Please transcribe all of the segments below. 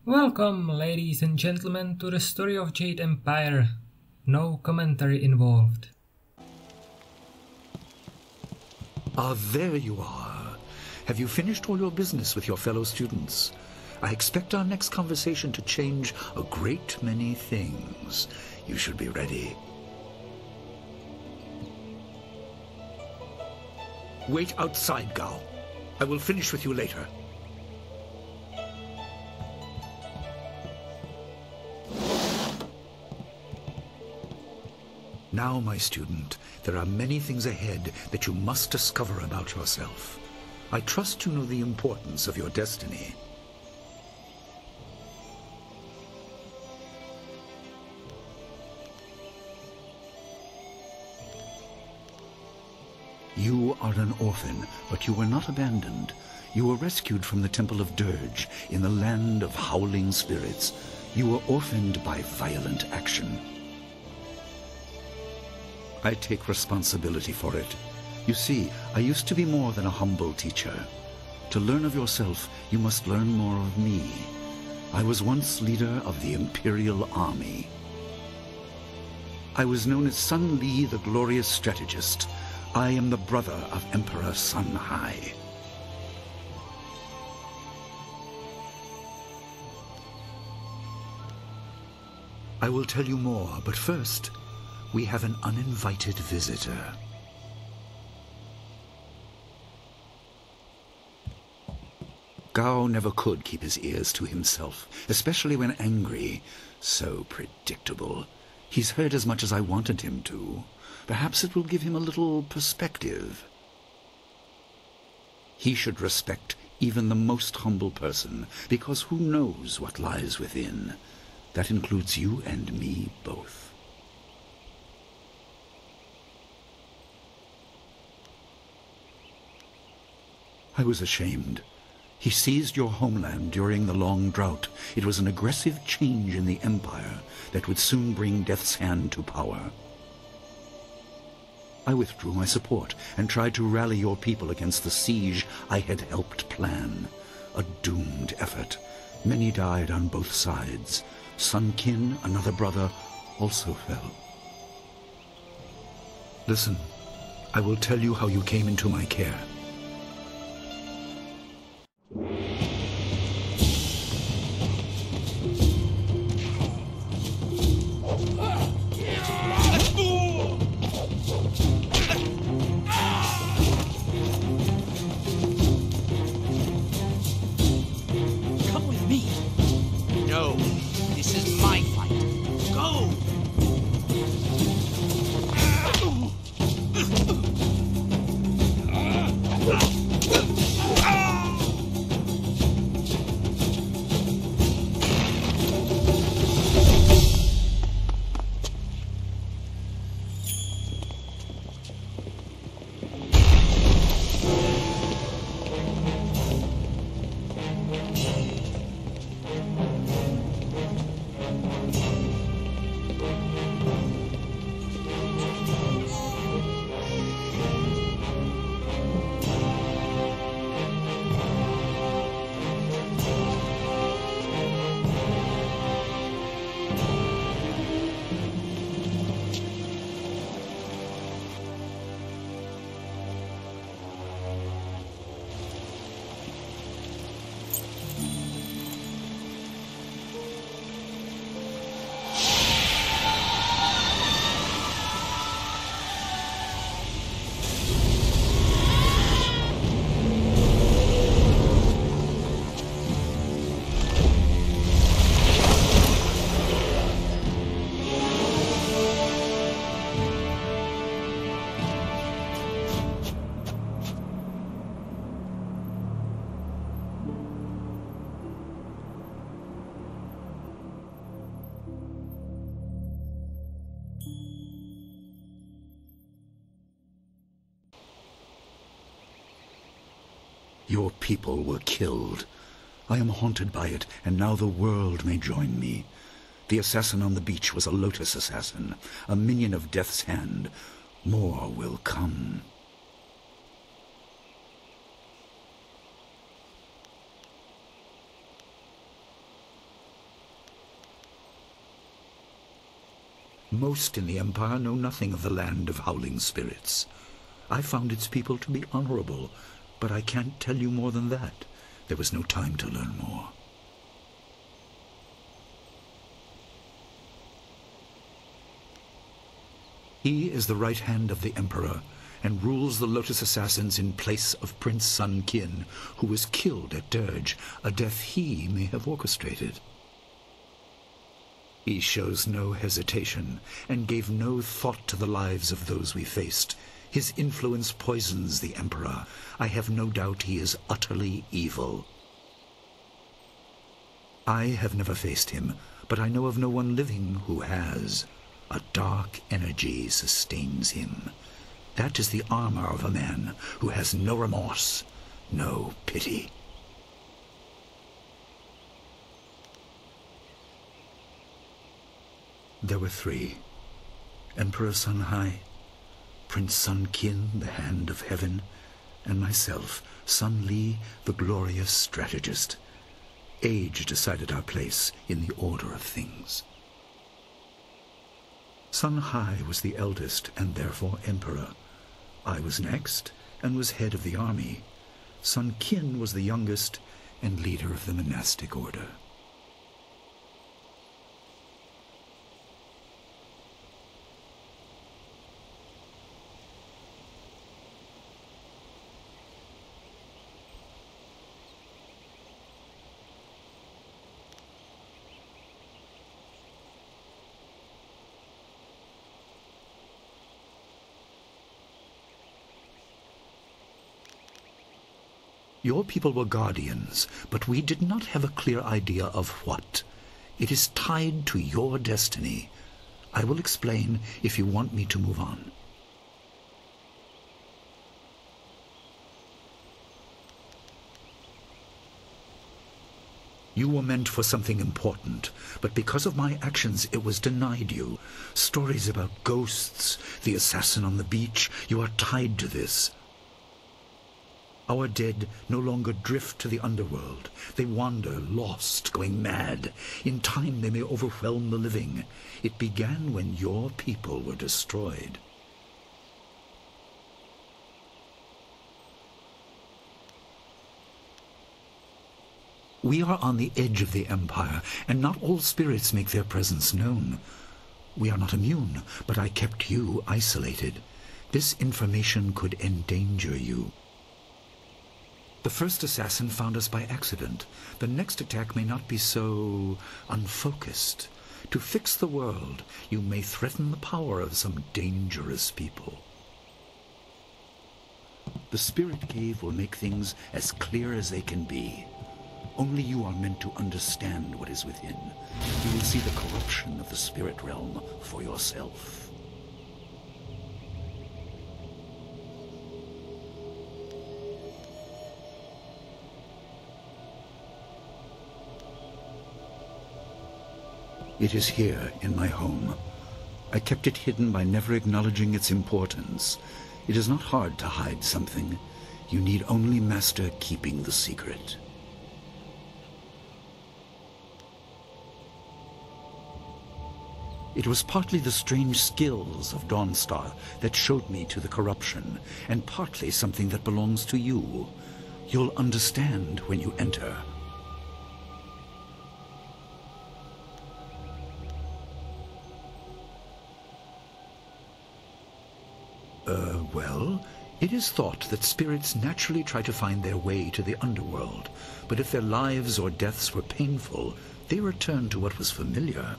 Welcome, ladies and gentlemen, to the story of Jade Empire. No commentary involved. Ah, there you are. Have you finished all your business with your fellow students? I expect our next conversation to change a great many things. You should be ready. Wait outside, Gao. I will finish with you later. Now, my student, there are many things ahead that you must discover about yourself. I trust you know the importance of your destiny. You are an orphan, but you were not abandoned. You were rescued from the Temple of Dirge in the land of howling spirits. You were orphaned by violent action. I take responsibility for it. You see, I used to be more than a humble teacher. To learn of yourself, you must learn more of me. I was once leader of the Imperial Army. I was known as Sun Li, the glorious strategist. I am the brother of Emperor Sun Hai. I will tell you more, but first, we have an uninvited visitor. Gao never could keep his ears to himself, especially when angry. So predictable. He's heard as much as I wanted him to. Perhaps it will give him a little perspective. He should respect even the most humble person, because who knows what lies within? That includes you and me both. I was ashamed. He seized your homeland during the long drought. It was an aggressive change in the Empire that would soon bring Death's Hand to power. I withdrew my support and tried to rally your people against the siege I had helped plan. A doomed effort. Many died on both sides. Sun Qin, another brother, also fell. Listen, I will tell you how you came into my care. Your people were killed. I am haunted by it, and now the world may join me. The assassin on the beach was a Lotus assassin, a minion of Death's Hand. More will come. Most in the Empire know nothing of the land of howling spirits. I found its people to be honorable, but I can't tell you more than that. There was no time to learn more. He is the right hand of the Emperor, and rules the Lotus Assassins in place of Prince Sun Qin, who was killed at Dirge, a death he may have orchestrated. He shows no hesitation, and gave no thought to the lives of those we faced. His influence poisons the Emperor. I have no doubt he is utterly evil. I have never faced him, but I know of no one living who has. A dark energy sustains him. That is the armor of a man who has no remorse, no pity. There were three: Emperor Sun Hai, Prince Sun Qin, the Hand of Heaven, and myself, Sun Li, the glorious strategist. Age decided our place in the order of things. Sun Hai was the eldest and therefore emperor. I was next and was head of the army. Sun Qin was the youngest and leader of the monastic order. Your people were guardians, but we did not have a clear idea of what. It is tied to your destiny. I will explain if you want me to move on. You were meant for something important, but because of my actions it was denied you. Stories about ghosts, the assassin on the beach, you are tied to this. Our dead no longer drift to the underworld. They wander, lost, going mad. In time they may overwhelm the living. It began when your people were destroyed. We are on the edge of the Empire, and not all spirits make their presence known. We are not immune, but I kept you isolated. This information could endanger you. The first assassin found us by accident. The next attack may not be so unfocused. To fix the world, you may threaten the power of some dangerous people. The Spirit Cave will make things as clear as they can be. Only you are meant to understand what is within. You will see the corruption of the spirit realm for yourself. It is here, in my home. I kept it hidden by never acknowledging its importance. It is not hard to hide something. You need only master keeping the secret. It was partly the strange skills of Dawnstar that showed me to the corruption, and partly something that belongs to you. You'll understand when you enter. Well, it is thought that spirits naturally try to find their way to the underworld, but if their lives or deaths were painful, they return to what was familiar.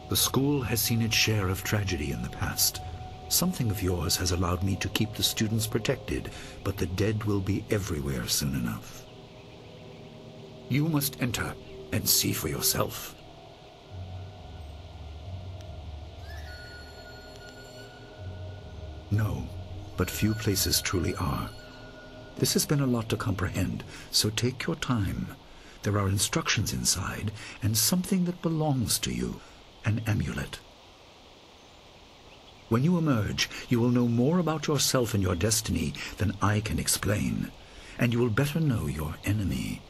The school has seen its share of tragedy in the past. Something of yours has allowed me to keep the students protected, but the dead will be everywhere soon enough. You must enter and see for yourself. No, but few places truly are. This has been a lot to comprehend, so take your time. There are instructions inside, and something that belongs to you, an amulet. When you emerge, you will know more about yourself and your destiny than I can explain, and you will better know your enemy.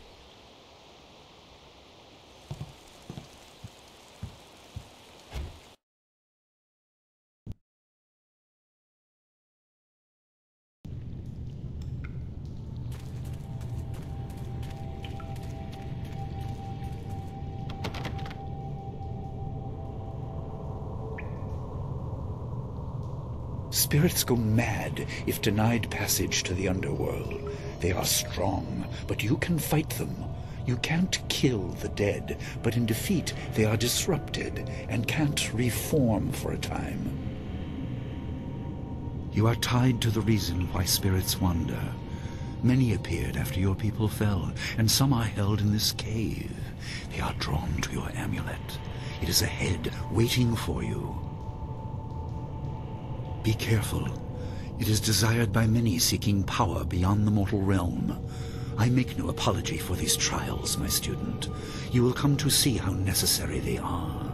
Spirits go mad if denied passage to the underworld. They are strong, but you can fight them. You can't kill the dead, but in defeat they are disrupted and can't reform for a time. You are tied to the reason why spirits wander. Many appeared after your people fell, and some are held in this cave. They are drawn to your amulet. It is ahead, waiting for you. Be careful. It is desired by many seeking power beyond the mortal realm. I make no apology for these trials, my student. You will come to see how necessary they are.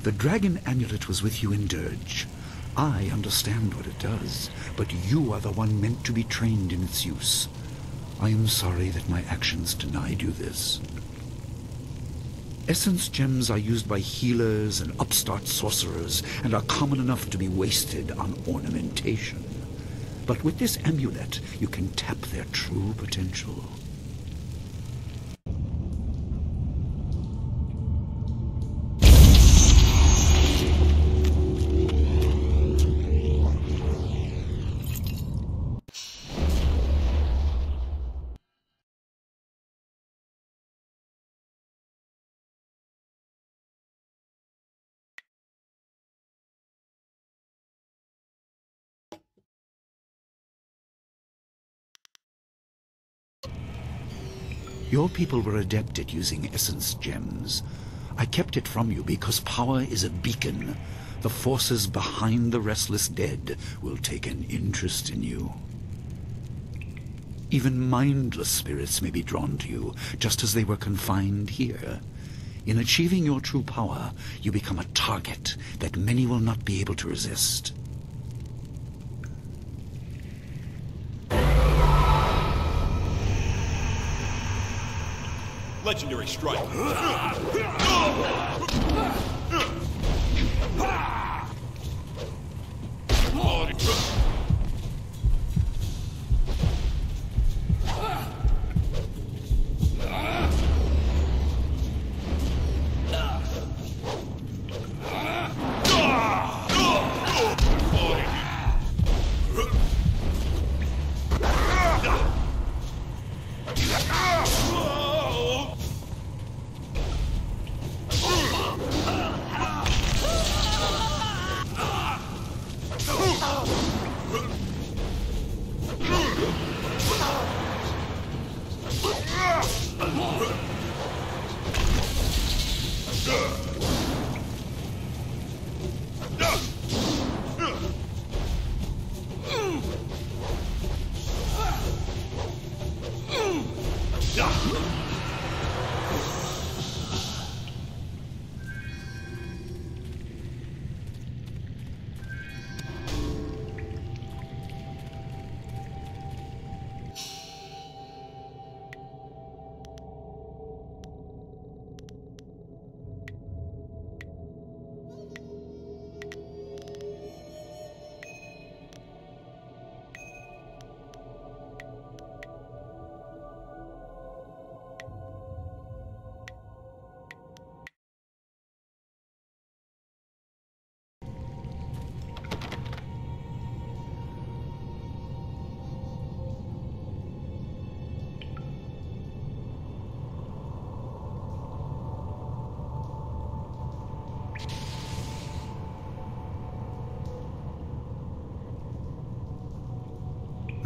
The dragon amulet was with you in Dirge. I understand what it does, but you are the one meant to be trained in its use. I am sorry that my actions denied you this. Essence gems are used by healers and upstart sorcerers and are common enough to be wasted on ornamentation. But with this amulet, you can tap their true potential. Your people were adept at using essence gems. I kept it from you because power is a beacon. The forces behind the restless dead will take an interest in you. Even mindless spirits may be drawn to you, just as they were confined here. In achieving your true power, you become a target that many will not be able to resist. Legendary strike.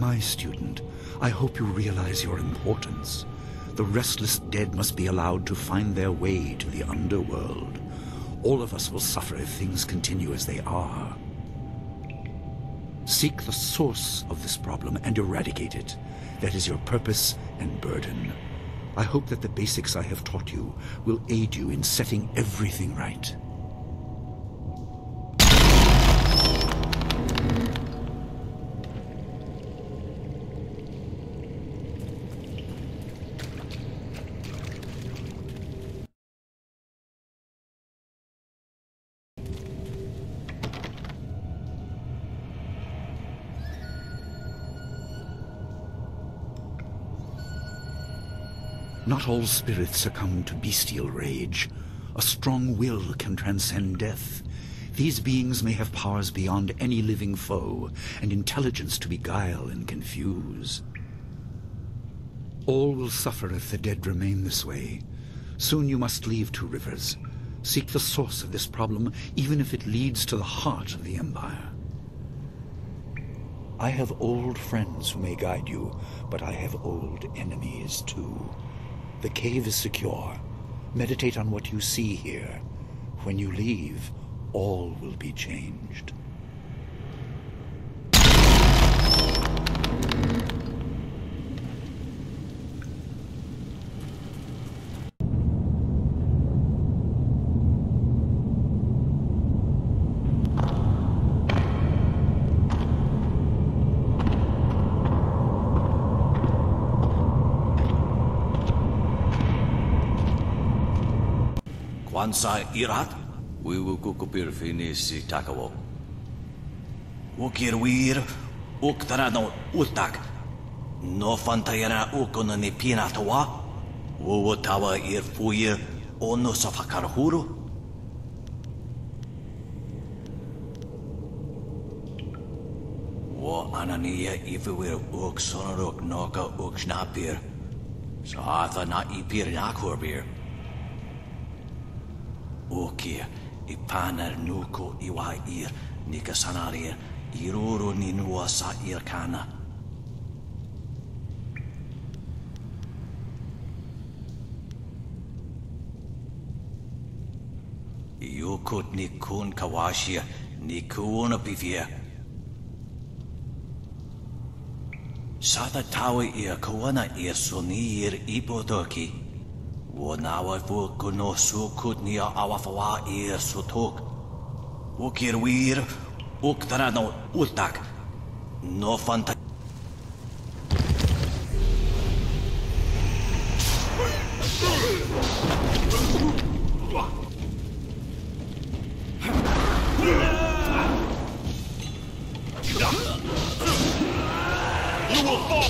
my student. I hope you realize your importance. The restless dead must be allowed to find their way to the underworld. All of us will suffer if things continue as they are. Seek the source of this problem and eradicate it. That is your purpose and burden. I hope that the basics I have taught you will aid you in setting everything right. Not all spirits succumb to bestial rage. A strong will can transcend death. These beings may have powers beyond any living foe, and intelligence to beguile and confuse. All will suffer if the dead remain this way. Soon you must leave Two Rivers. Seek the source of this problem, even if it leads to the heart of the Empire. I have old friends who may guide you, but I have old enemies too. The cave is secure. Meditate on what you see here. When you leave, all will be changed. Kwansa irat, wiwukukupir finisi takawo. Ukirwir, uktarano utak. No fantayana ukona ni pinatawa. Wuwatawa irfuir, ono safakarhuru. Wo anania ifiwir uk sonaruk noka uk snapir. So atha na ipir nakurbir. Okia, ipanar nuko iwair, nikasanarir, iruru ninua sa irkana. Iukut nikun kawashia, nikuna pivia. Sata tawi ir kawana ir sonir ipotoki. Wonawa fu kuno su kutnia awafawa ir sutok. Ukirwir, uktarano utak. No fanta. You will fall.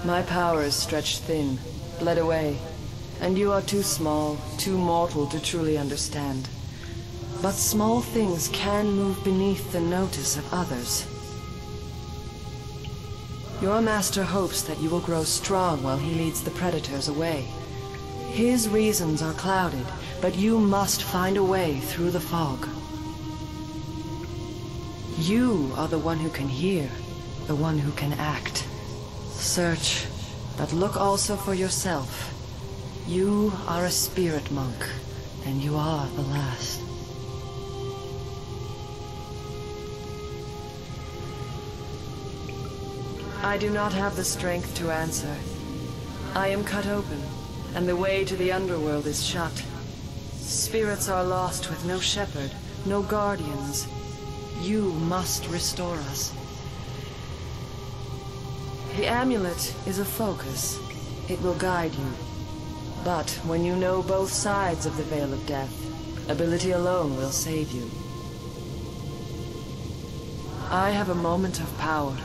My power is stretched thin, bled away, and you are too small, too mortal to truly understand. But small things can move beneath the notice of others. Your master hopes that you will grow strong while he leads the predators away. His reasons are clouded, but you must find a way through the fog. You are the one who can hear, the one who can act. Search, but look also for yourself. You are a spirit monk, and you are the last. I do not have the strength to answer. I am cut open, and the way to the underworld is shut. Spirits are lost with no shepherd, no guardians. You must restore us. The amulet is a focus. It will guide you. But when you know both sides of the Veil of Death, ability alone will save you. I have a moment of power,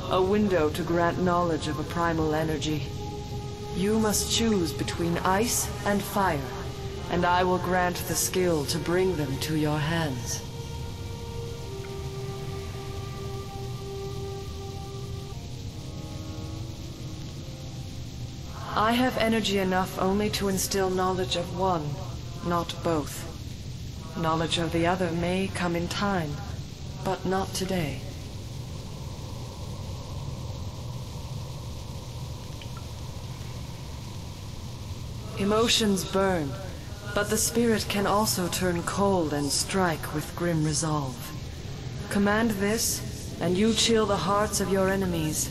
a window to grant knowledge of a primal energy. You must choose between ice and fire, and I will grant the skill to bring them to your hands. I have energy enough only to instill knowledge of one, not both. Knowledge of the other may come in time, but not today. Emotions burn, but the spirit can also turn cold and strike with grim resolve. Command this, and you chill the hearts of your enemies.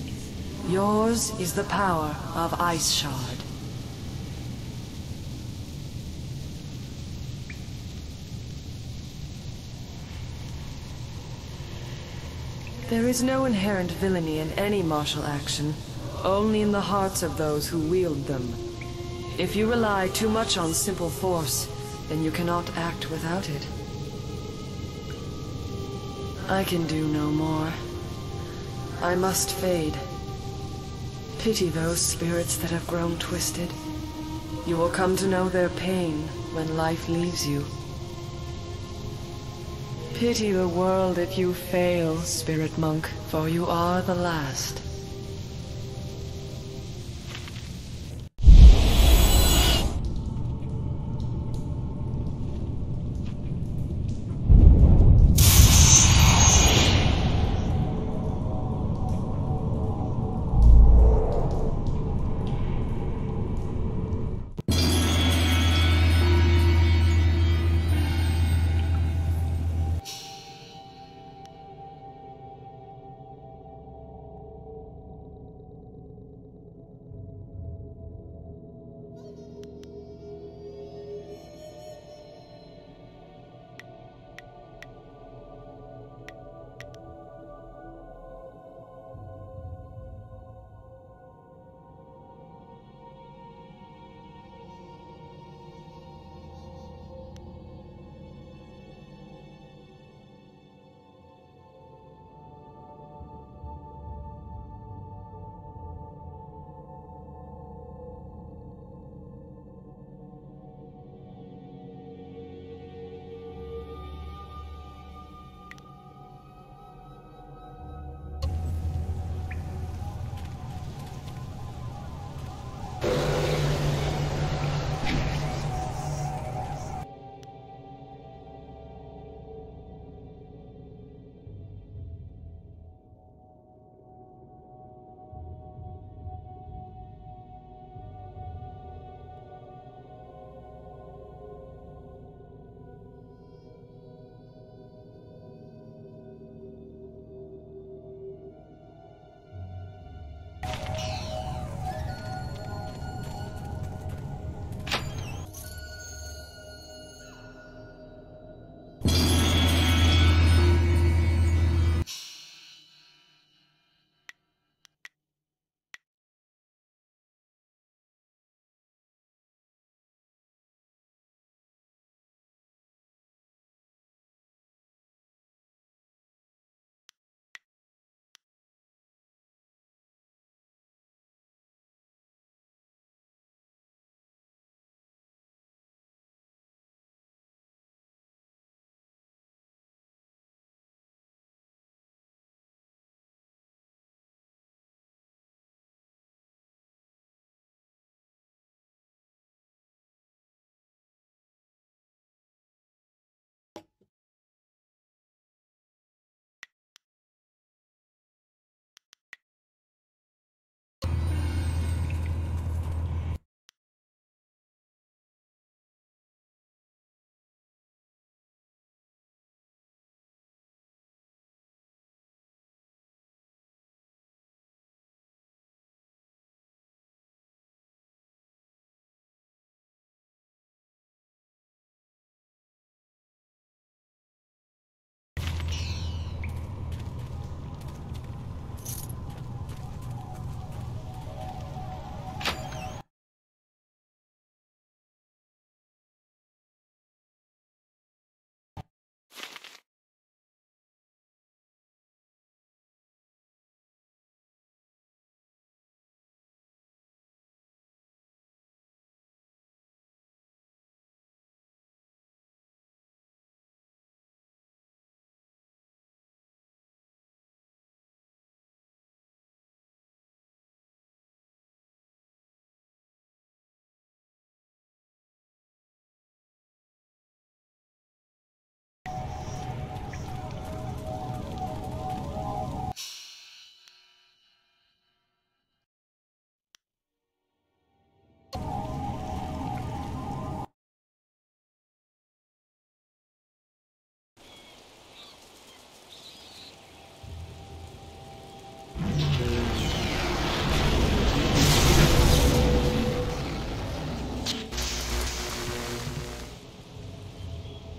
Yours is the power of Ice Shard. There is no inherent villainy in any martial action, only in the hearts of those who wield them. If you rely too much on simple force, then you cannot act without it. I can do no more. I must fade. Pity those spirits that have grown twisted. You will come to know their pain when life leaves you. Pity the world if you fail, Spirit Monk, for you are the last.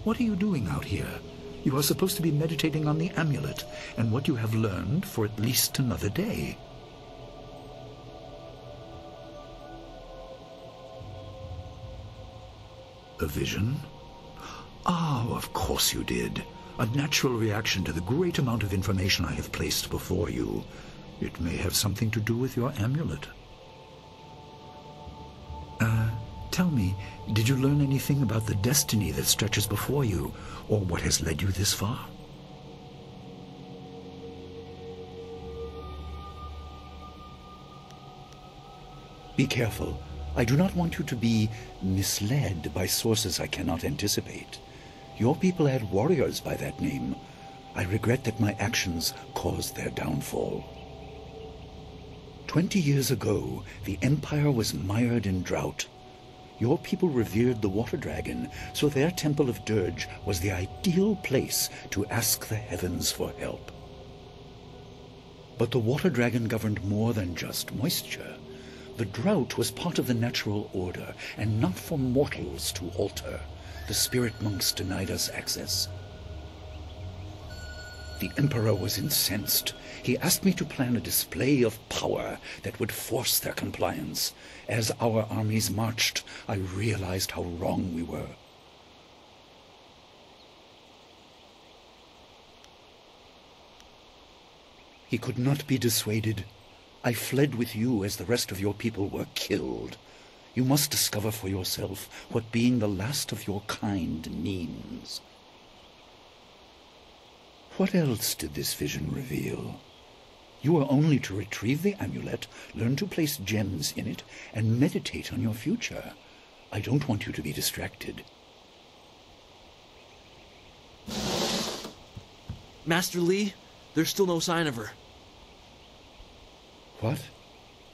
What are you doing out here? You are supposed to be meditating on the amulet and what you have learned for at least another day. A vision? Oh, of course you did. A natural reaction to the great amount of information I have placed before you. It may have something to do with your amulet. Tell me, did you learn anything about the destiny that stretches before you, or what has led you this far? Be careful. I do not want you to be misled by sources I cannot anticipate. Your people had warriors by that name. I regret that my actions caused their downfall. 20 years ago, the Empire was mired in drought. Your people revered the water dragon, so their temple of Dirge was the ideal place to ask the heavens for help. But the water dragon governed more than just moisture. The drought was part of the natural order, and not for mortals to alter. The spirit monks denied us access. The Emperor was incensed. He asked me to plan a display of power that would force their compliance. As our armies marched, I realized how wrong we were. He could not be dissuaded. I fled with you as the rest of your people were killed. You must discover for yourself what being the last of your kind means. What else did this vision reveal? You are only to retrieve the amulet, learn to place gems in it, and meditate on your future. I don't want you to be distracted. Master Li, there's still no sign of her. What?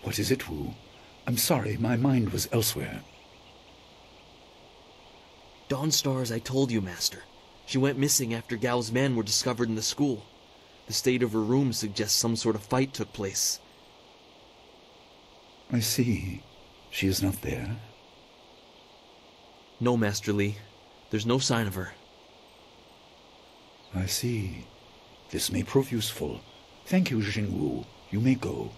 What is it, Wu? I'm sorry, my mind was elsewhere. Dawnstar, as I told you, Master. She went missing after Gao's men were discovered in the school. The state of her room suggests some sort of fight took place. I see. She is not there? No, Master Li. There's no sign of her. I see. This may prove useful. Thank you, Jingwu. You may go.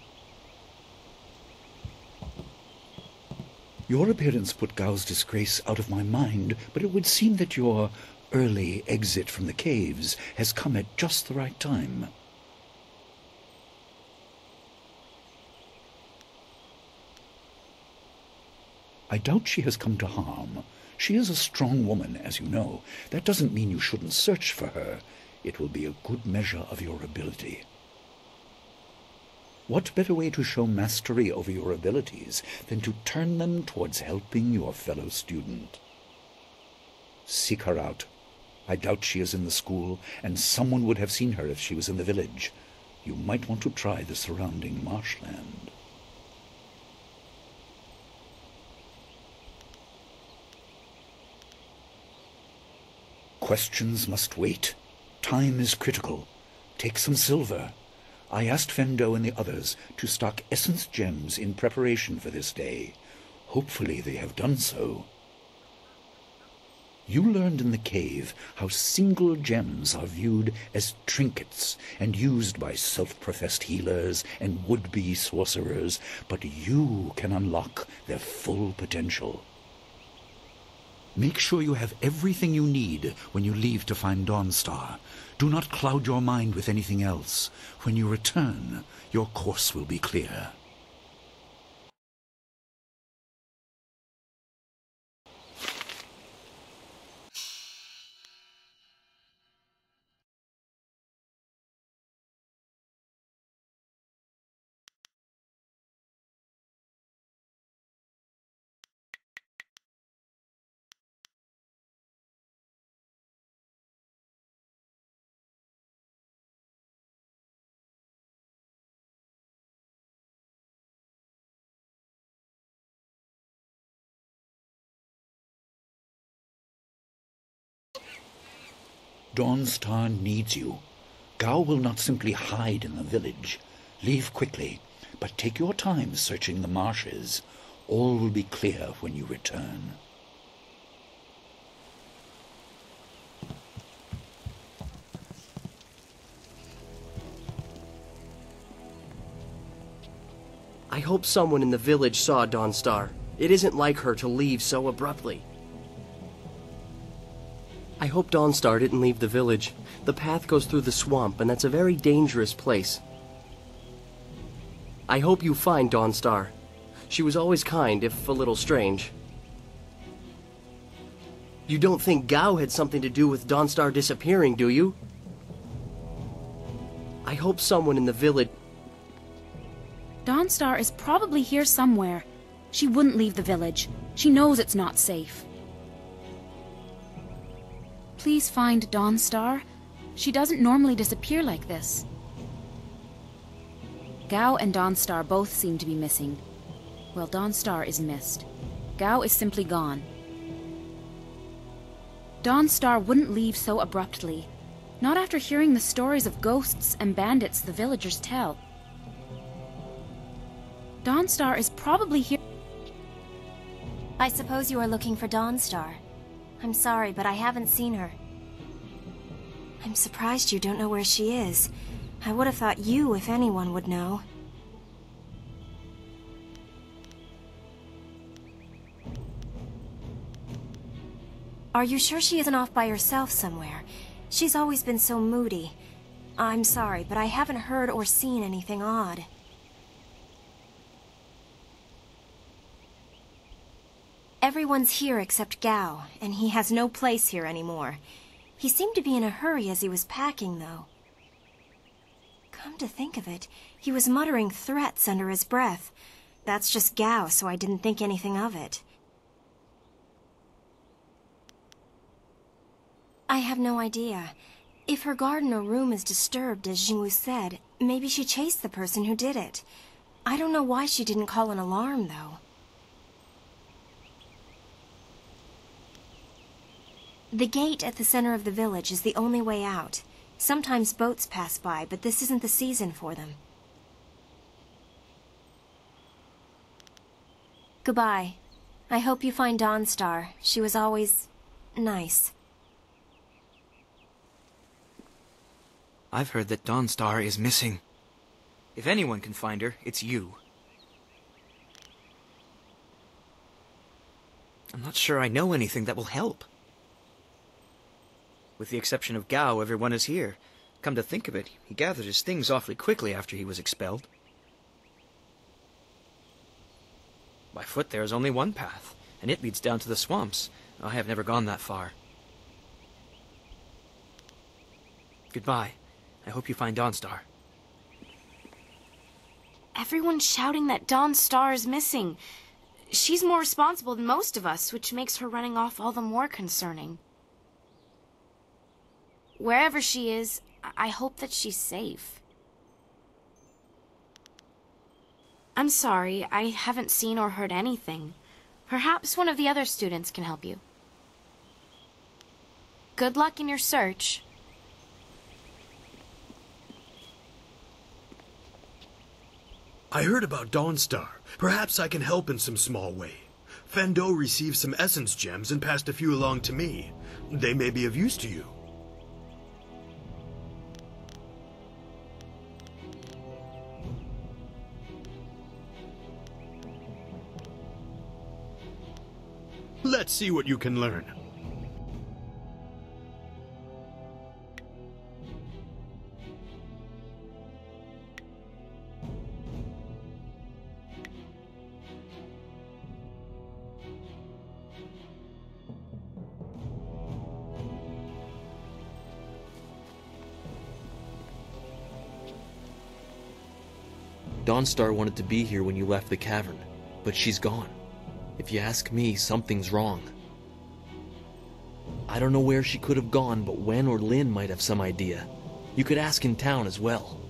Your appearance put Gao's disgrace out of my mind, but it would seem that your early exit from the caves has come at just the right time. I doubt she has come to harm. She is a strong woman, as you know. That doesn't mean you shouldn't search for her. It will be a good measure of your ability. What better way to show mastery over your abilities than to turn them towards helping your fellow student? Seek her out. I doubt she is in the school, and someone would have seen her if she was in the village. You might want to try the surrounding marshland. Questions must wait. Time is critical. Take some silver. I asked Fendo and the others to stock essence gems in preparation for this day. Hopefully they have done so. You learned in the cave how single gems are viewed as trinkets and used by self-professed healers and would-be sorcerers, but you can unlock their full potential. Make sure you have everything you need when you leave to find Dawnstar. Do not cloud your mind with anything else. When you return, your course will be clear. Dawnstar needs you. Gao will not simply hide in the village. Leave quickly, but take your time searching the marshes. All will be clear when you return. I hope someone in the village saw Dawnstar. It isn't like her to leave so abruptly. I hope Dawnstar didn't leave the village. The path goes through the swamp, and that's a very dangerous place. I hope you find Dawnstar. She was always kind, if a little strange. You don't think Gao had something to do with Dawnstar disappearing, do you? I hope someone in the village... Dawnstar is probably here somewhere. She wouldn't leave the village. She knows it's not safe. Please find Dawnstar. She doesn't normally disappear like this. Gao and Dawnstar both seem to be missing. Well, Dawnstar is missed. Gao is simply gone. Dawnstar wouldn't leave so abruptly. Not after hearing the stories of ghosts and bandits the villagers tell. Dawnstar is probably here. I suppose you are looking for Dawnstar. I'm sorry, but I haven't seen her. I'm surprised you don't know where she is. I would have thought you, if anyone, would know. Are you sure she isn't off by herself somewhere? She's always been so moody. I'm sorry, but I haven't heard or seen anything odd. Everyone's here except Gao, and he has no place here anymore. He seemed to be in a hurry as he was packing, though. Come to think of it, he was muttering threats under his breath. That's just Gao, so I didn't think anything of it. I have no idea. If her garden or room is disturbed, as Jingwu said, maybe she chased the person who did it. I don't know why she didn't call an alarm, though. The gate at the center of the village is the only way out. Sometimes boats pass by, but this isn't the season for them. Goodbye. I hope you find Dawnstar. She was always... nice. I've heard that Dawnstar is missing. If anyone can find her, it's you. I'm not sure I know anything that will help. With the exception of Gao, everyone is here. Come to think of it, he gathered his things awfully quickly after he was expelled. By foot there is only one path, and it leads down to the swamps. I have never gone that far. Goodbye. I hope you find Dawnstar. Everyone's shouting that Dawnstar is missing. She's more responsible than most of us, which makes her running off all the more concerning. Wherever she is, I hope that she's safe. I'm sorry, I haven't seen or heard anything. Perhaps one of the other students can help you. Good luck in your search. I heard about Dawnstar. Perhaps I can help in some small way. Fando received some essence gems and passed a few along to me. They may be of use to you. Let's see what you can learn. Dawnstar wanted to be here when you left the cavern, but she's gone. If you ask me, something's wrong. I don't know where she could have gone, but Wen or Lin might have some idea. You could ask in town as well.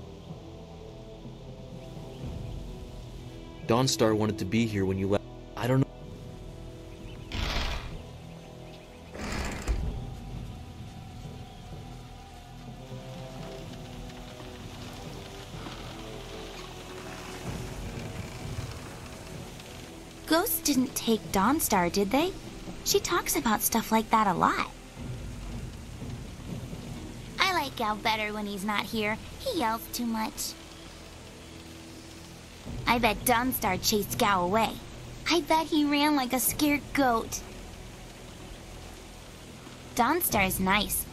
Dawnstar wanted to be here when you left. I don't know. Ghosts didn't take Dawnstar, did they? She talks about stuff like that a lot. I like Gal better when he's not here. He yells too much. I bet Dawnstar chased Gao away. I bet he ran like a scared goat. Dawnstar's nice.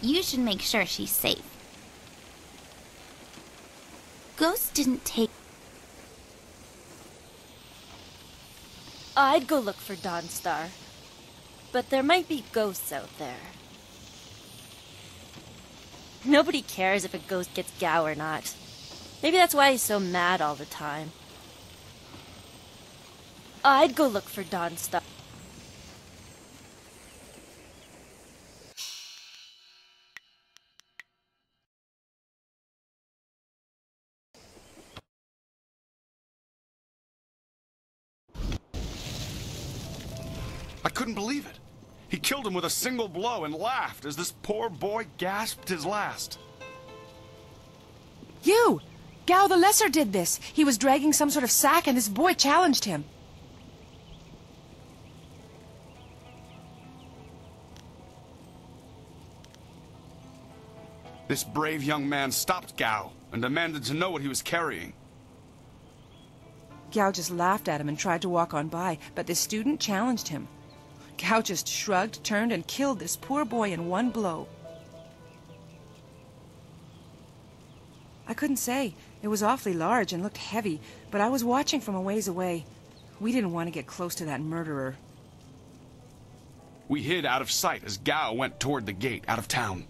You should make sure she's safe. Ghost didn't take... I'd go look for Dawnstar. But there might be ghosts out there. Nobody cares if a ghost gets Gao or not. Maybe that's why he's so mad all the time. I'd go look for Dawnstar. I couldn't believe it. He killed him with a single blow and laughed as this poor boy gasped his last. You! Gao the Lesser did this. He was dragging some sort of sack and this boy challenged him. This brave young man stopped Gao and demanded to know what he was carrying. Gao just laughed at him and tried to walk on by, but the student challenged him. Gao just shrugged, turned, and killed this poor boy in one blow. I couldn't say. It was awfully large and looked heavy, but I was watching from a ways away. We didn't want to get close to that murderer. We hid out of sight as Gao went toward the gate out of town.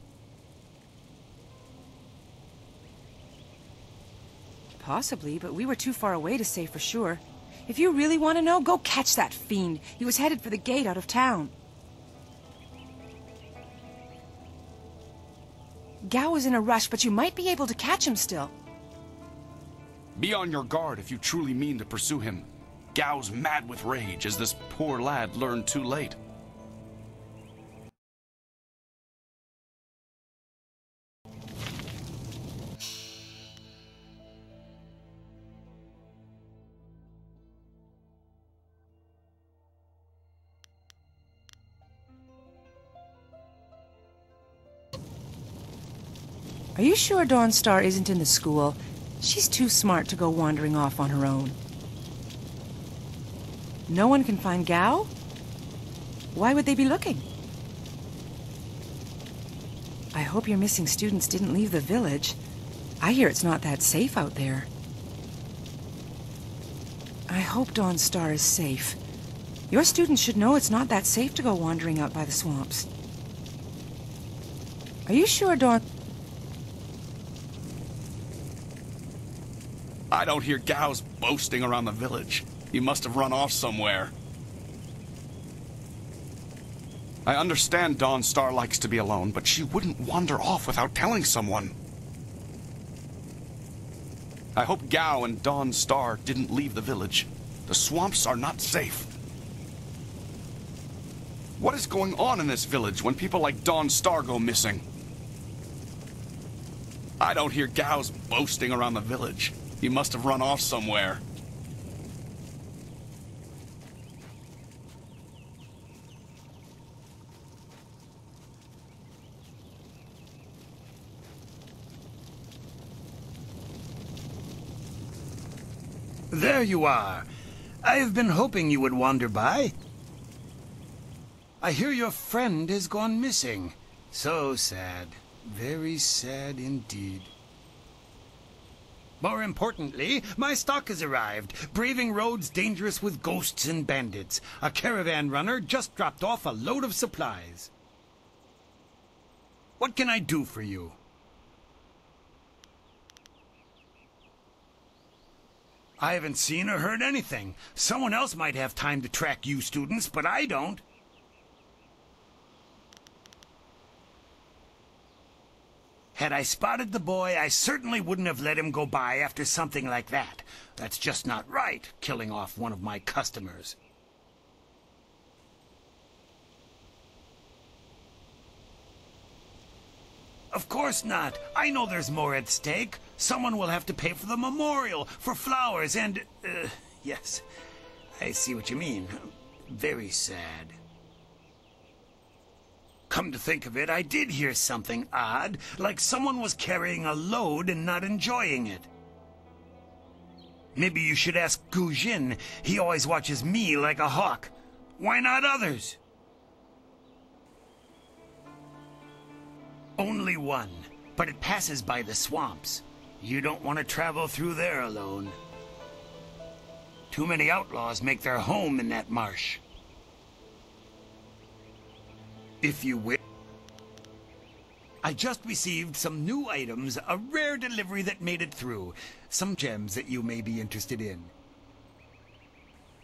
Possibly, but we were too far away to say for sure. If you really want to know, go catch that fiend. He was headed for the gate out of town. Gao was in a rush, but you might be able to catch him still. Be on your guard if you truly mean to pursue him. Gao's mad with rage as this poor lad learned too late. Are you sure Dawnstar isn't in the school? She's too smart to go wandering off on her own. No one can find Gao? Why would they be looking? I hope your missing students didn't leave the village. I hear it's not that safe out there. I hope Dawnstar is safe. Your students should know it's not that safe to go wandering out by the swamps. Are you sure I don't hear Gao's boasting around the village. He must have run off somewhere. I understand Dawnstar likes to be alone, but she wouldn't wander off without telling someone. I hope Gao and Dawnstar didn't leave the village. The swamps are not safe. What is going on in this village when people like Dawnstar go missing? I don't hear Gao's boasting around the village. He must have run off somewhere. There you are. I have been hoping you would wander by. I hear your friend has gone missing. So sad. Very sad indeed. More importantly, my stock has arrived, braving roads dangerous with ghosts and bandits. A caravan runner just dropped off a load of supplies. What can I do for you? I haven't seen or heard anything. Someone else might have time to track you students, but I don't. Had I spotted the boy, I certainly wouldn't have let him go by after something like that. That's just not right, killing off one of my customers. Of course not. I know there's more at stake. Someone will have to pay for the memorial, for flowers, and... yes, I see what you mean. Very sad. Come to think of it, I did hear something odd, like someone was carrying a load and not enjoying it. Maybe you should ask Gu Jin. He always watches me like a hawk. Why not others? Only one, but it passes by the swamps. You don't want to travel through there alone. Too many outlaws make their home in that marsh. If you will. I just received some new items, a rare delivery that made it through. Some gems that you may be interested in.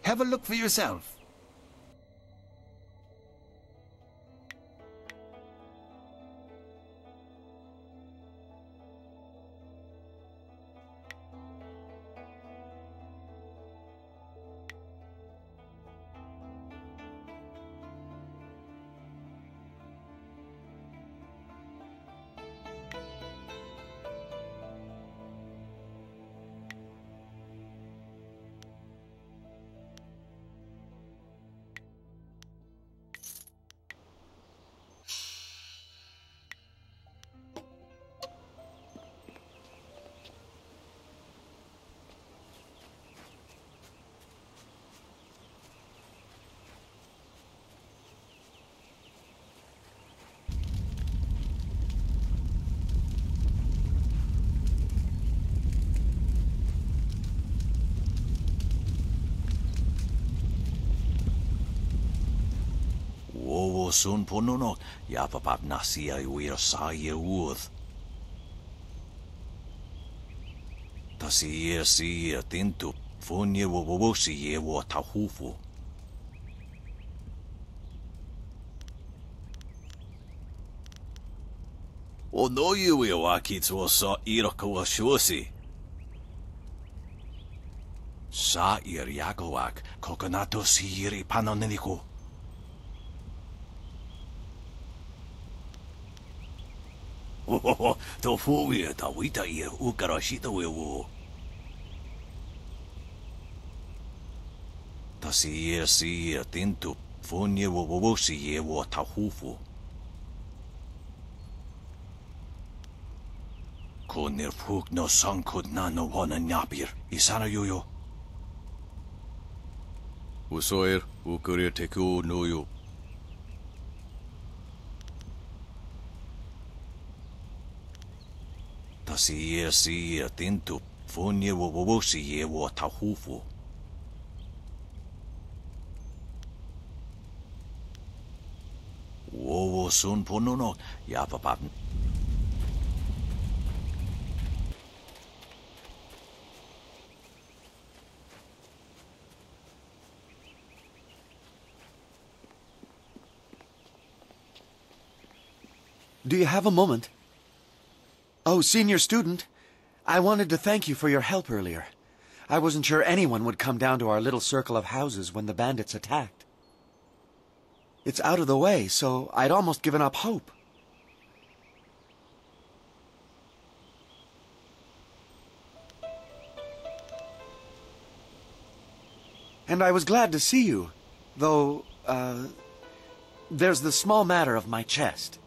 Have a look for yourself. Wowo sun ponunok, yapapap nasia uir sa ye uth. Tasi si tintu, funye wowo si ye wo tahufu. O no you wakits wo sa iroko wa shusi. Sa ir yakowak, kokonato si iri panoneniku. To fuwe ta wita ir ukarashita wewo. Ta si tintu funye wo si ye wo tahufu. Konir fuk no sankud na no wana nyapir. Isana yoyo. Usoir ukurir teku no yo. Ta si tintu funye wo si ye wo tahufu. Wowo sun ponunok yapapap. Do you have a moment? Oh, senior student, I wanted to thank you for your help earlier. I wasn't sure anyone would come down to our little circle of houses when the bandits attacked. It's out of the way, so I'd almost given up hope. And I was glad to see you, though, there's the small matter of my chest.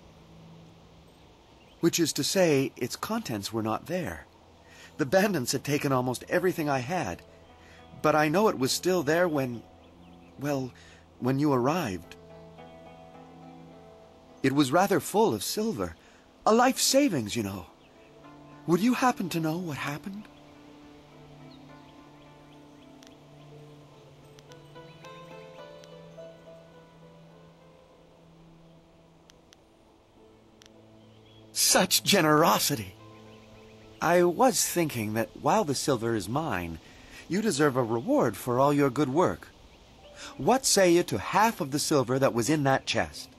Which is to say, its contents were not there. The bandits had taken almost everything I had, but I know it was still there when you arrived. It was rather full of silver. A life savings, you know. Would you happen to know what happened? Such generosity! I was thinking that while the silver is mine, you deserve a reward for all your good work. What say you to half of the silver that was in that chest?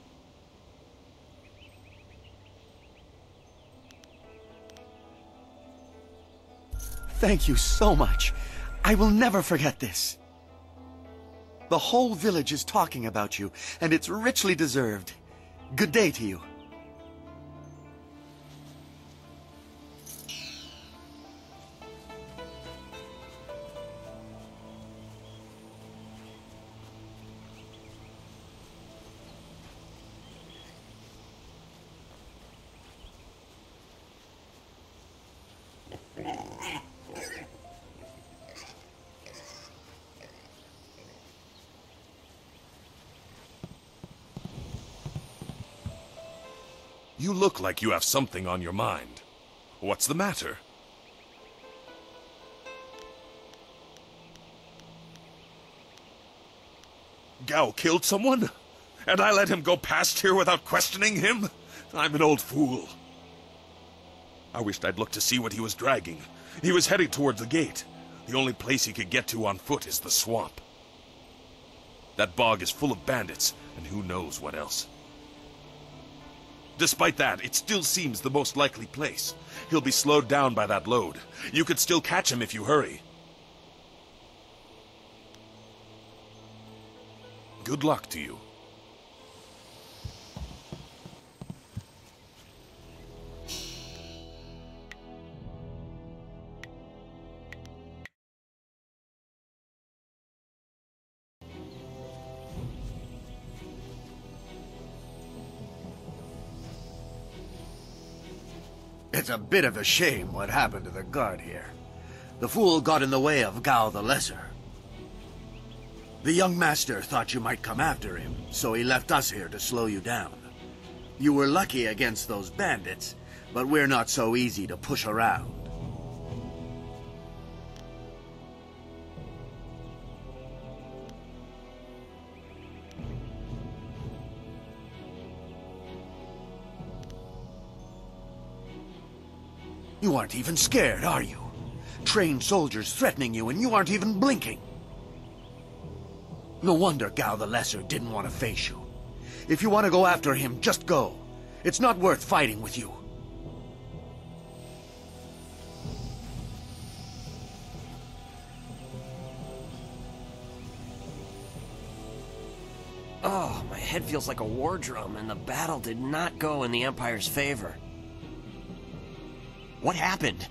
Thank you so much. I will never forget this. The whole village is talking about you, and it's richly deserved. Good day to you. You look like you have something on your mind. What's the matter? Gao killed someone? And I let him go past here without questioning him? I'm an old fool. I wished I'd looked to see what he was dragging. He was heading towards the gate. The only place he could get to on foot is the swamp. That bog is full of bandits, and who knows what else. Despite that, it still seems the most likely place. He'll be slowed down by that load. You could still catch him if you hurry. Good luck to you. It's a bit of a shame what happened to the guard here. The fool got in the way of Gao the Lesser. The young master thought you might come after him, so he left us here to slow you down. You were lucky against those bandits, but we're not so easy to push around. You aren't even scared, are you? Trained soldiers threatening you and you aren't even blinking. No wonder Gao the Lesser didn't want to face you. If you want to go after him, just go. It's not worth fighting with you. Oh, my head feels like a war drum, and the battle did not go in the Empire's favor. What happened?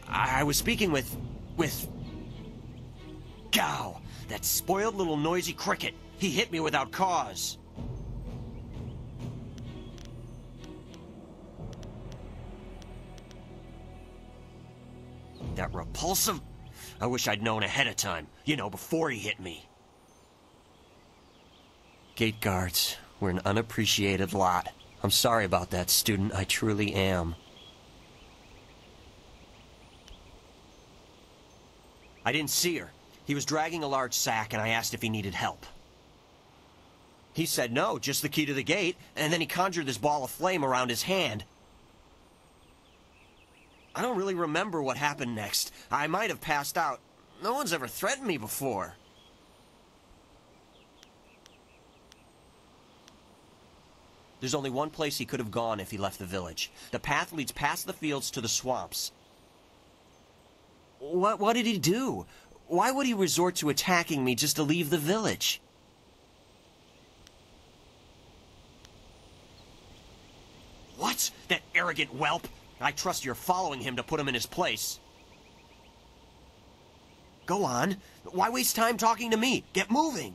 I was speaking with Gao, that spoiled little noisy cricket. He hit me without cause. That repulsive... I wish I'd known ahead of time. You know, before he hit me. Gate guards, we're an unappreciated lot. I'm sorry about that, student. I truly am. I didn't see her. He was dragging a large sack, and I asked if he needed help. He said no, just the key to the gate, and then he conjured this ball of flame around his hand. I don't really remember what happened next. I might have passed out. No one's ever threatened me before. There's only one place he could have gone if he left the village. The path leads past the fields to the swamps. What did he do? Why would he resort to attacking me just to leave the village? What? That arrogant whelp? I trust you're following him to put him in his place. Go on. Why waste time talking to me? Get moving.